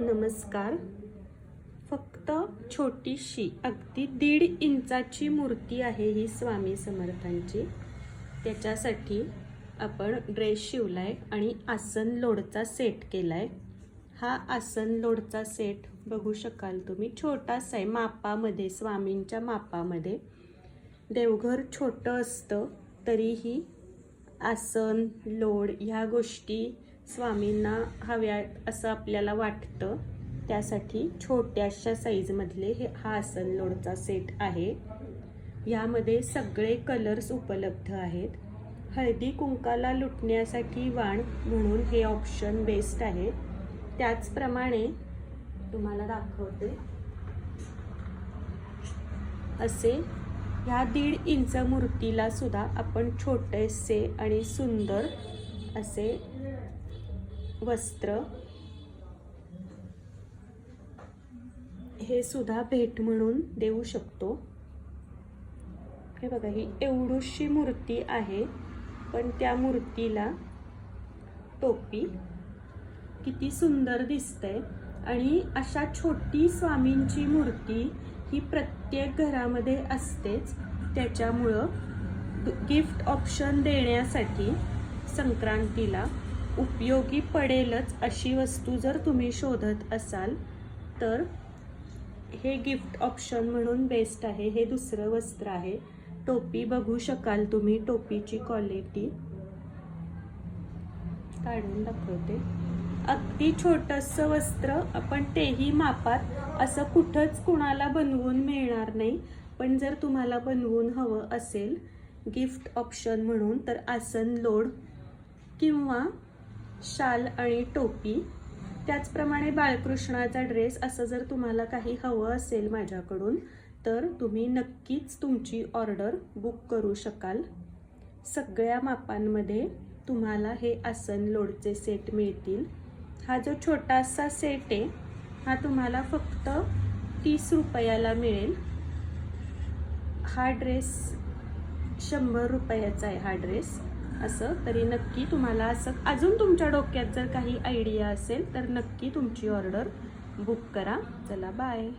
नमस्कार. फक्त छोटीशी अगदी 1.5 इंचाची मूर्ती आहे ही स्वामी समर्थांची. त्याच्यासाठी आपण ड्रेस शिवलाय आणि आसन लोडचा सेट केलाय. हा आसन लोडचा सेट बघू शकाल तुम्ही, छोटासा आहे मापामध्ये, स्वामींच्या मापामध्ये. देवघर छोटं असतं तरीही आसन लोड ह्या गोष्टी स्वामींना हव्यात असं आपल्याला वाटतं. त्यासाठी छोट्याशा साईजमधले हा आसन लोडचा सेट आहे. यामध्ये सगळे कलर्स उपलब्ध आहेत. हळदी कुंकाला लुटण्यासाठी वाण म्हणून हे ऑप्शन बेस्ट आहे. त्याचप्रमाणे तुम्हाला दाखवते, असे ह्या 1.5 इंच मूर्तीला सुद्धा आपण छोटेसे आणि सुंदर असे वस्त्र हे सुद्धा भेट म्हणून देऊ शकतो. हे बघा, ही एवढीशी मूर्ती आहे, पण त्या मूर्तीला टोपी किती सुंदर दिसते. आणि अशा छोटी स्वामींची मूर्ती ही प्रत्येक घरामध्ये असतेच. त्याच्यामुळं गिफ्ट ऑप्शन देण्यासाठी संक्रांतीला उपयोगी पडेलच अशी वस्तू जर तुम्ही शोधत असाल तर हे गिफ्ट ऑप्शन म्हणून बेस्ट आहे. हे दुसरं वस्त्र आहे. टोपी बघू शकाल तुम्ही, टोपीची क्वालिटी काढून दाखवते. अगदी छोटंसं वस्त्र, आपण तेही मापात. असं कुठंच कुणाला बनवून मिळणार नाही. पण जर तुम्हाला बनवून हवं असेल गिफ्ट ऑप्शन म्हणून तर आसन लोड किंवा शाल आणि टोपी, त्याचप्रमाणे बाळकृष्णाचा ड्रेस, असं जर तुम्हाला काही हवं असेल माझ्याकडून तर तुम्ही नक्कीच तुमची ऑर्डर बुक करू शकाल. सगळ्या मापांमध्ये तुम्हाला हे आसन लोडचे सेट मिळतील. हा जो छोटासा सेट आहे हा तुम्हाला फक्त 30 रुपयाला मिळेल. हा ड्रेस 100 रुपयाचा आहे. हा ड्रेस असं तरी नक्की तुम्हाला असं अजून तुमच्या डोक्यात जर काही आयडिया असेल तर नक्की तुमची ऑर्डर बुक करा. चला, बाय.